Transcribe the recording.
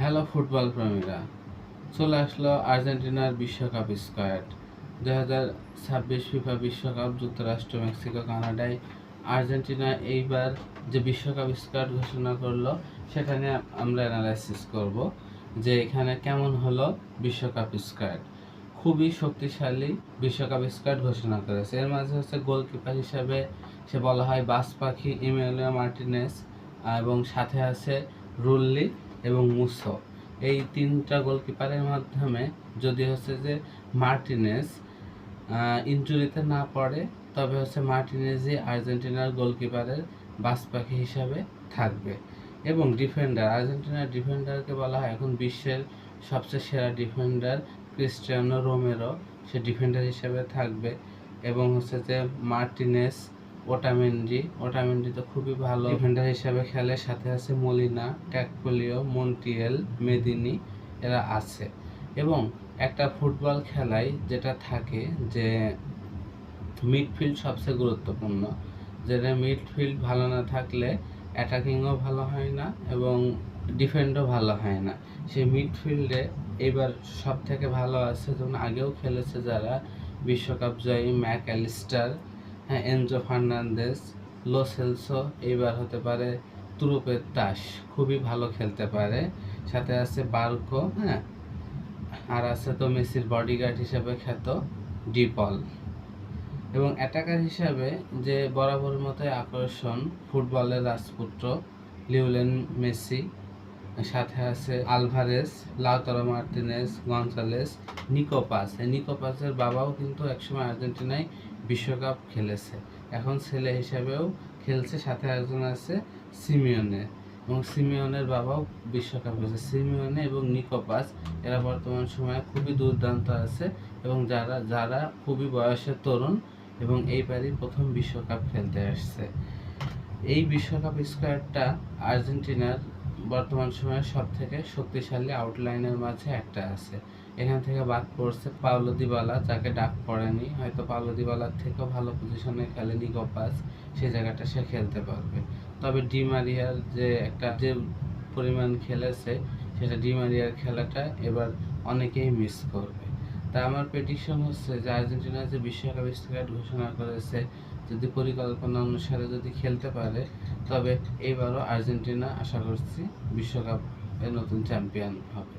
Hello football প্রেমীরা, চলে আসলো আর্জেন্টিনার বিশ্বকাপ স্কোয়াড 2026 ফিফা বিশ্বকাপ। যুক্তরাষ্ট্র, মেক্সিকো, কানাডায় আর্জেন্টিনা এইবার যে বিশ্বকাপ স্কোয়াড ঘোষণা করলো সেটা নিয়ে আমরা অ্যানালাইসিস করব যে এখানে কেমন হলো বিশ্বকাপ স্কোয়াড। খুবই শক্তিশালী বিশ্বকাপ স্কোয়াড ঘোষণা করেছে। এর মাঝে হচ্ছে গোলকিপার হিসাবে সে বলা হয় বাস পাখি ইমেলিও মার্টিনেজ, এবং সাথে আছে রুল্লি এবং মুসো। এই তিনটা গোলকিপারের মাধ্যমে যদি হচ্ছে যে মার্টিনেজ ইনজুরিতে না পড়ে, তবে হচ্ছে মার্টিনেজই আর্জেন্টিনার গোলকিপারের বাস পাখি হিসাবে থাকবে। এবং ডিফেন্ডার, আর্জেন্টিনার ডিফেন্ডারকে বলা হয় এখন বিশ্বের সবচেয়ে সেরা ডিফেন্ডার ক্রিস্টিয়ানো রোমেরো, সে ডিফেন্ডার হিসেবে থাকবে। এবং হচ্ছে যে মার্টিনেজ, ওটামেন্ডি তো খুবই ভালো ডিফেন্ডার হিসেবে খেলে। সাথে আছে মলিনা, ক্যাকপোলিও, মন্টিয়েল, মেদিনি, এরা আছে। এবং একটা ফুটবল খেলায় যেটা থাকে যে মিডফিল্ড সবচেয়ে গুরুত্বপূর্ণ, যেটা মিডফিল্ড ভালো না থাকলে অ্যাটাকিংও ভালো হয় না এবং ডিফেন্ডও ভালো হয় না। সেই মিডফিল্ডে এবার সব থেকে ভালো আছে, যেমন আগেও খেলেছে যারা বিশ্বকাপ জয়ী Mac Allister, Enzo Fernandez, Lo Celso, এইবার হতে পারে তুরুপের তাস, খুবই ভালো খেলতে পারে। সাথে আছে বার্কো, আর আছে তো মেসির বডিগার্ড হিসেবে খ্যাত ডিপল। এবং অ্যাটাকার হিসাবে যে বরাবরের মতোই আকর্ষণ ফুটবলের রাজপুত্র লিওনেল মেসি, সাথে আছে আলভারেজ, লাউতারো মার্টিনেজ, গনজালেস, নিকোপাসের বাবাও কিন্তু একসময় আর্জেন্টিনায় বিশ্বকাপ খেলেছে, এখন ছেলে হিসাবেও খেলছে। সাথে একজন আছে সিমিওনে, এবং সিমিওনের বাবাও বিশ্বকাপ খেলেছে। সিমিওনে এবং নিকোপাস এরা বর্তমান সময়ে খুবই দুর্দান্ত আছে এবং যারা খুবই বয়সে তরুণ এবং এইবারই প্রথম বিশ্বকাপ খেলতে আসছে। এই বিশ্বকাপ স্কোয়াডটা আর্জেন্টিনার বর্তমান সময়ে সব থেকে শক্তিশালী আউটলাইনের মাঝে একটা আছে। এখান থেকে বাদ পড়ছে পাওলো দিবালা, যাকে ডাক পড়েনি, হয়তো পাওলো দিবালার থেকেও ভালো পজিশনে খেলে নিকোপাস, সেই জায়গাটা সে খেলতে পারবে। তবে ডি মারিয়ার যে পরিমাণ খেলেছে, সেটা ডি মারিয়ার খেলাটা এবার অনেকেই মিস করবে। তা আমার প্রেডিকশন হচ্ছে যে আর্জেন্টিনা যে বিশ্বকাপ স্কোয়াড ঘোষণা করেছে, যদি পরিকল্পনা অনুসারে যদি খেলতে পারে, তবে এইবারও আর্জেন্টিনা আশা করছি বিশ্বকাপের নতুন চ্যাম্পিয়ন হবে।